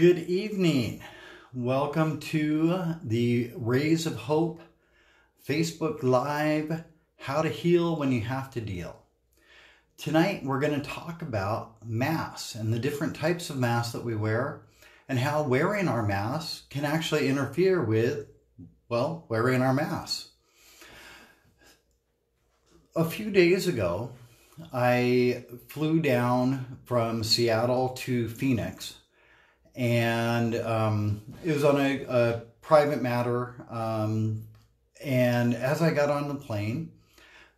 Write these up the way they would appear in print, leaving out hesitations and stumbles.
Good evening. Welcome to the Rays of Hope Facebook Live, How to Heal When You Have to Deal. Tonight we're going to talk about masks and the different types of masks that we wear and how wearing our masks can actually interfere with, well, wearing our masks. A few days ago, I flew down from Seattle to Phoenix. And it was on a private matter. And as I got on the plane,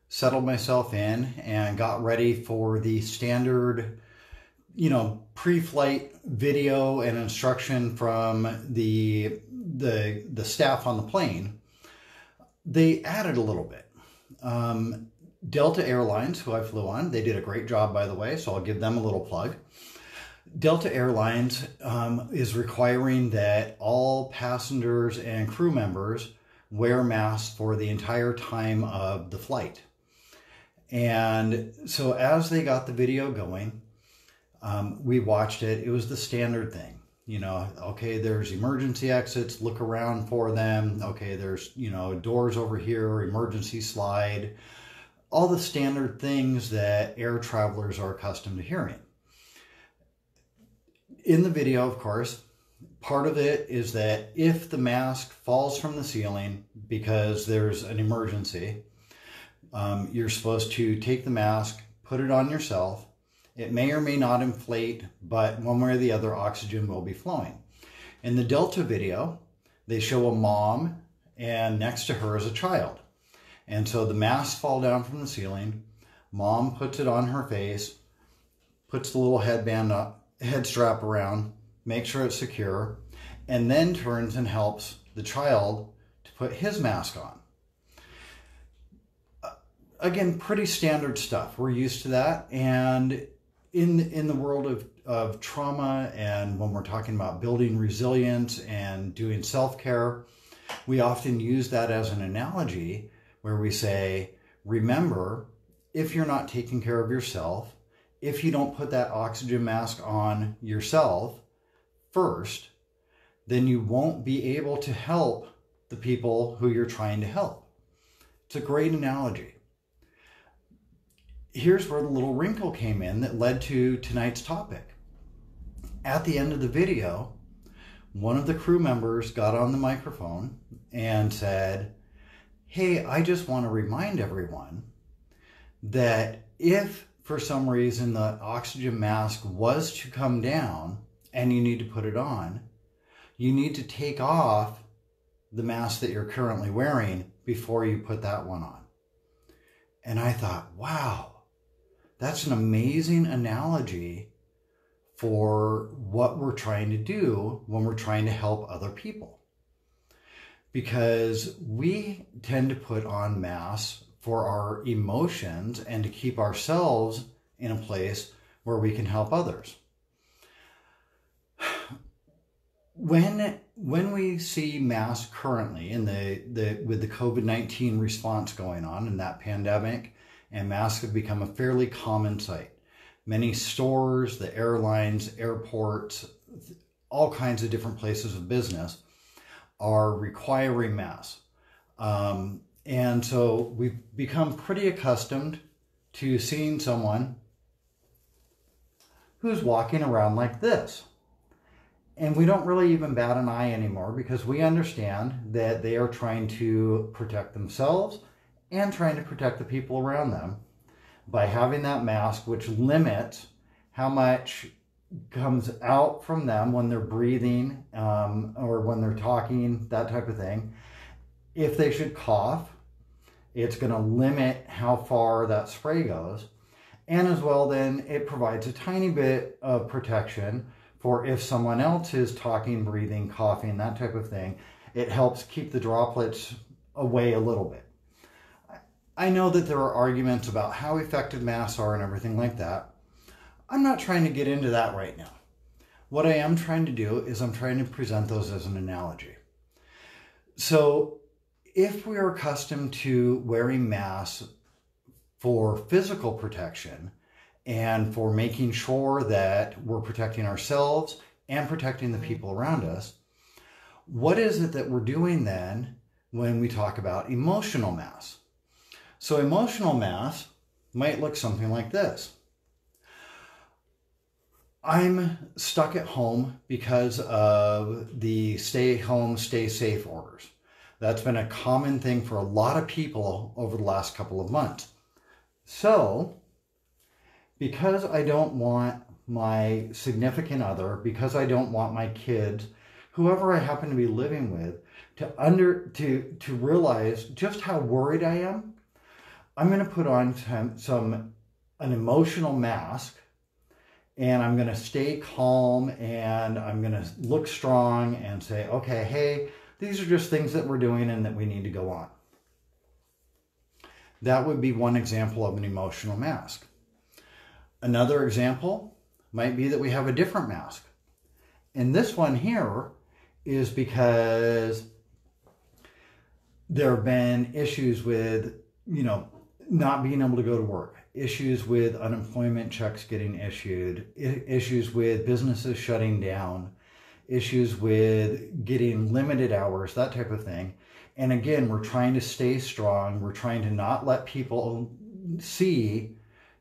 settled myself in and got ready for the standard, pre-flight video and instruction from the staff on the plane, they added a little bit. Delta Airlines, who I flew on, they did a great job, by the way, so I'll give them a little plug. Delta Airlines is requiring that all passengers and crew members wear masks for the entire time of the flight. And so as they got the video going, we watched it. It was the standard thing. Okay, there's emergency exits, look around for them. Okay, there's, doors over here, emergency slide. All the standard things that air travelers are accustomed to hearing. In the video, of course, part of it is that if the mask falls from the ceiling because there's an emergency, you're supposed to take the mask, put it on yourself. It may or may not inflate, but one way or the other, oxygen will be flowing. In the Delta video, they show a mom and next to her is a child. And so the masks fall down from the ceiling. Mom puts it on her face, puts the little headband up, head strap around, make sure it's secure, and then turns and helps the child to put his mask on. Again, pretty standard stuff. We're used to that. And in the world of trauma, and when we're talking about building resilience and doing self-care, we often use that as an analogy where we say, remember, if you're not taking care of yourself, if you don't put that oxygen mask on yourself first, then you won't be able to help the people who you're trying to help. It's a great analogy. Here's where the little wrinkle came in that led to tonight's topic. At the end of the video, one of the crew members got on the microphone and said, "Hey, I just want to remind everyone that if for some reason the oxygen mask was to come down and you need to put it on, you need to take off the mask that you're currently wearing before you put that one on." And I thought, wow, that's an amazing analogy for what we're trying to do when we're trying to help other people. Because we tend to put on masks for our emotions and to keep ourselves in a place where we can help others. When we see masks currently with the COVID-19 response going on in that pandemic, and masks have become a fairly common sight. Many stores, the airlines, airports, all kinds of different places of business are requiring masks. And so we've become pretty accustomed to seeing someone who's walking around like this. And we don't really even bat an eye anymore because we understand that they are trying to protect themselves and trying to protect the people around them by having that mask, which limits how much comes out from them when they're breathing or when they're talking, that type of thing. If they should cough, it's going to limit how far that spray goes. And as well, then it provides a tiny bit of protection for if someone else is talking, breathing, coughing, that type of thing. It helps keep the droplets away a little bit. I know that there are arguments about how effective masks are and everything like that. I'm not trying to get into that right now. What I am trying to do is I'm trying to present those as an analogy. So if we are accustomed to wearing masks for physical protection and for making sure that we're protecting ourselves and protecting the people around us, what is it that we're doing then when we talk about emotional masks? So emotional masks might look something like this. I'm stuck at home because of the stay home, stay safe orders. That's been a common thing for a lot of people over the last couple of months. So, because I don't want my significant other, because I don't want my kids, whoever I happen to be living with, to realize just how worried I am, I'm going to put on an emotional mask, and I'm going to stay calm, and I'm going to look strong and say, okay, hey, these are just things that we're doing and that we need to go on. That would be one example of an emotional mask. Another example might be that we have a different mask. And this one here is because there have been issues with, not being able to go to work, issues with unemployment checks getting issued, issues with businesses shutting down, issues with getting limited hours, that type of thing. And again, we're trying to stay strong. We're trying to not let people see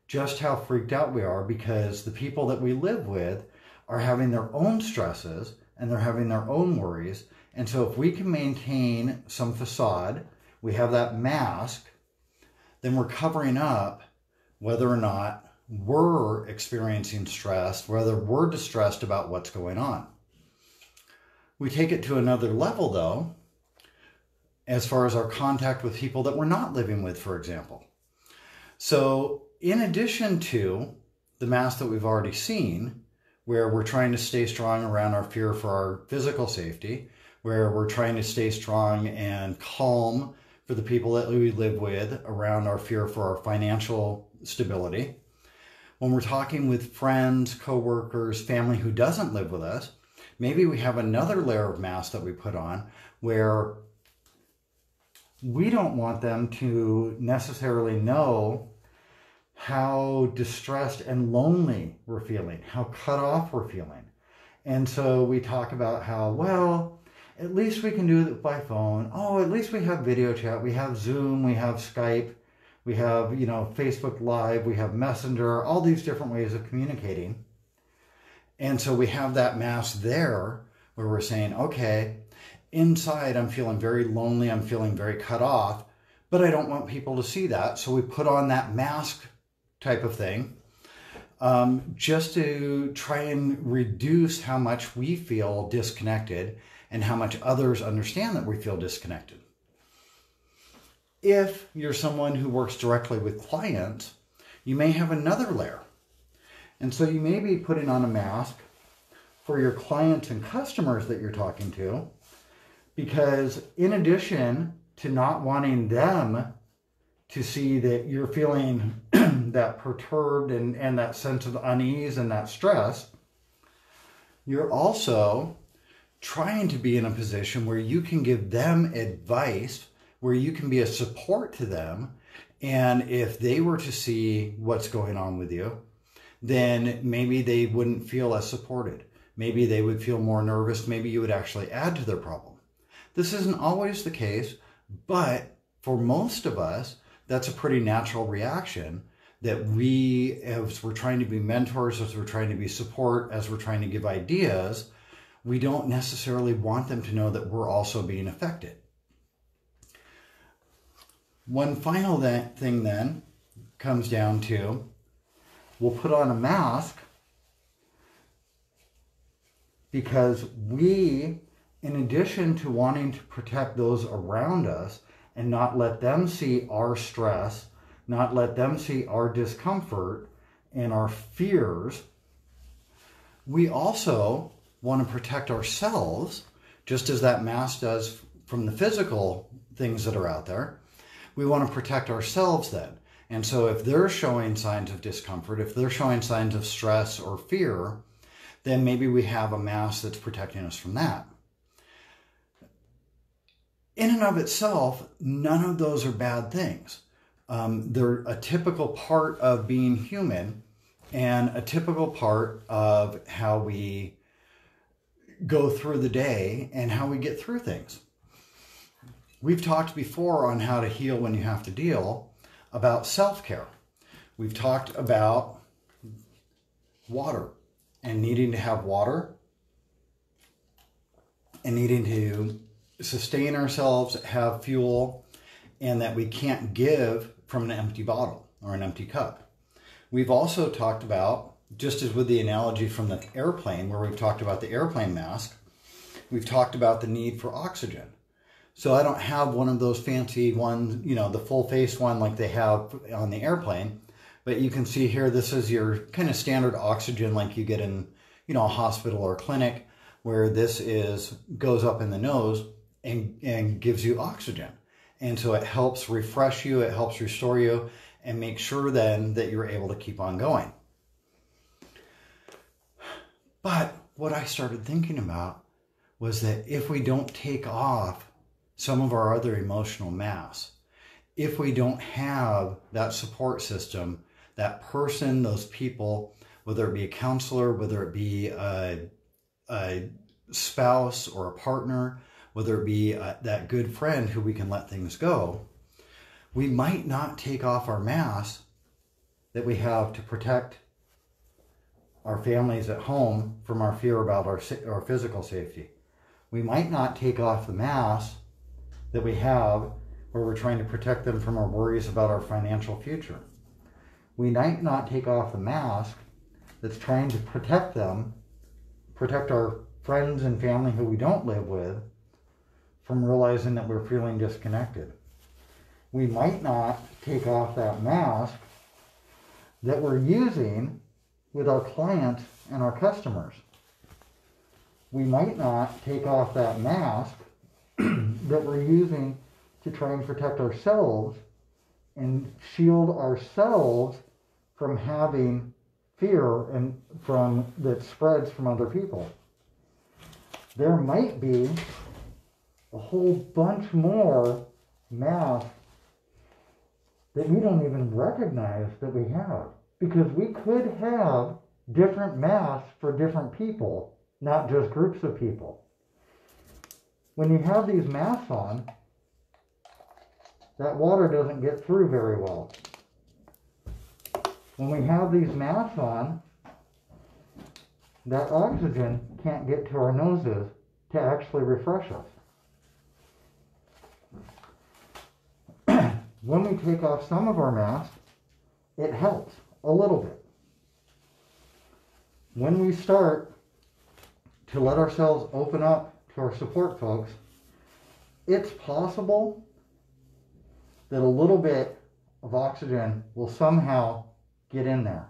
just how freaked out we are, because the people that we live with are having their own stresses and they're having their own worries. And so if we can maintain some facade, we have that mask, then we're covering up whether or not we're experiencing stress, whether we're distressed about what's going on. We take it to another level, though, as far as our contact with people that we're not living with, for example. So in addition to the mask that we've already seen, where we're trying to stay strong around our fear for our physical safety, where we're trying to stay strong and calm for the people that we live with around our fear for our financial stability. When we're talking with friends, coworkers, family who doesn't live with us, maybe we have another layer of mask that we put on where we don't want them to necessarily know how distressed and lonely we're feeling, how cut off we're feeling. And so we talk about how, well, at least we can do it by phone. Oh, at least we have video chat. We have Zoom, we have Skype, we have, Facebook Live, we have Messenger, all these different ways of communicating. And so we have that mask there where we're saying, okay, inside I'm feeling very lonely, I'm feeling very cut off, but I don't want people to see that. So we put on that mask type of thing, just to try and reduce how much we feel disconnected and how much others understand that we feel disconnected. If you're someone who works directly with clients, you may have another layer. And so you may be putting on a mask for your clients and customers that you're talking to, because in addition to not wanting them to see that you're feeling that perturbed and that sense of unease and that stress, you're also trying to be in a position where you can give them advice, where you can be a support to them. And if they were to see what's going on with you, then maybe they wouldn't feel as supported. Maybe they would feel more nervous. Maybe you would actually add to their problem. This isn't always the case, but for most of us, that's a pretty natural reaction that we, as we're trying to be mentors, as we're trying to be support, as we're trying to give ideas, we don't necessarily want them to know that we're also being affected. One final thing then comes down to, we'll put on a mask because we, in addition to wanting to protect those around us and not let them see our stress, not let them see our discomfort and our fears, we also want to protect ourselves, just as that mask does from the physical things that are out there. We want to protect ourselves then. And so if they're showing signs of discomfort, if they're showing signs of stress or fear, then maybe we have a mask that's protecting us from that. In and of itself, none of those are bad things. They're a typical part of being human and a typical part of how we go through the day and how we get through things. We've talked before on how to heal when you have to deal about self-care. We've talked about water and needing to have water and needing to sustain ourselves, have fuel, and that we can't give from an empty bottle or an empty cup. We've also talked about, just as with the analogy from the airplane, where we've talked about the airplane mask, we've talked about the need for oxygen. So I don't have one of those fancy ones, you know, the full face one like they have on the airplane. But you can see here, this is your kind of standard oxygen like you get in, you know, a hospital or a clinic, where this goes up in the nose and gives you oxygen. And so it helps refresh you, it helps restore you, and make sure then that you're able to keep on going. But what I started thinking about was that if we don't take off some of our other emotional mass, if we don't have that support system, that person, those people, whether it be a counselor, whether it be a spouse or a partner, whether it be that good friend who we can let things go, we might not take off our mask that we have to protect our families at home from our fear about our physical safety. We might not take off the mask that we have where we're trying to protect them from our worries about our financial future. We might not take off the mask that's trying to protect them, protect our friends and family who we don't live with, from realizing that we're feeling disconnected. We might not take off that mask that we're using with our clients and our customers. We might not take off that mask that we're using to try and protect ourselves and shield ourselves from having fear and that spreads from other people. There might be a whole bunch more masks that we don't even recognize that we have, because we could have different masks for different people, not just groups of people. When you have these masks on, that water doesn't get through very well. When we have these masks on, that oxygen can't get to our noses to actually refresh us. When we take off some of our masks, it helps a little bit. When we start to let ourselves open up to our support folks, it's possible that a little bit of oxygen will somehow get in there.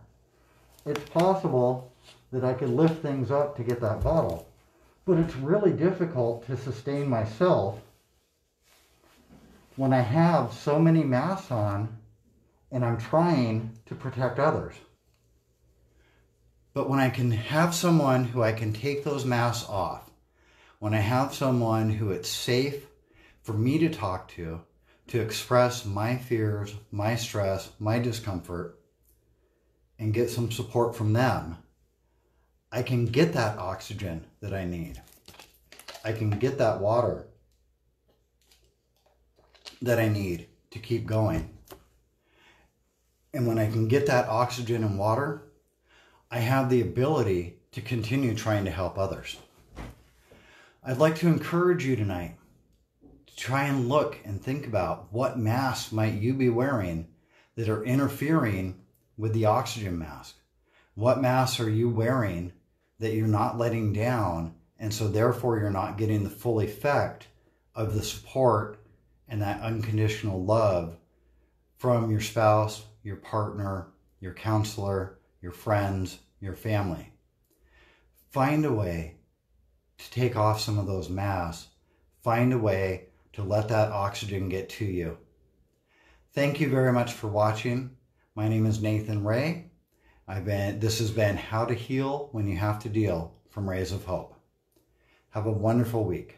It's possible that I could lift things up to get that bottle, but it's really difficult to sustain myself when I have so many masks on and I'm trying to protect others. But when I can have someone who I can take those masks off, when I have someone who it's safe for me to talk to express my fears, my stress, my discomfort, and get some support from them, I can get that oxygen that I need. I can get that water that I need to keep going. And when I can get that oxygen and water, I have the ability to continue trying to help others. I'd like to encourage you tonight to try and look and think about what masks might you be wearing that are interfering with the oxygen mask. What masks are you wearing that you're not letting down, and so therefore you're not getting the full effect of the support and that unconditional love from your spouse, your partner, your counselor, your friends, your family. Find a way to take off some of those masks. Find a way to let that oxygen get to you. Thank you very much for watching. My name is Nathan Ray. This has been How to Heal When You Have to Deal from Rays of Hope. Have a wonderful week.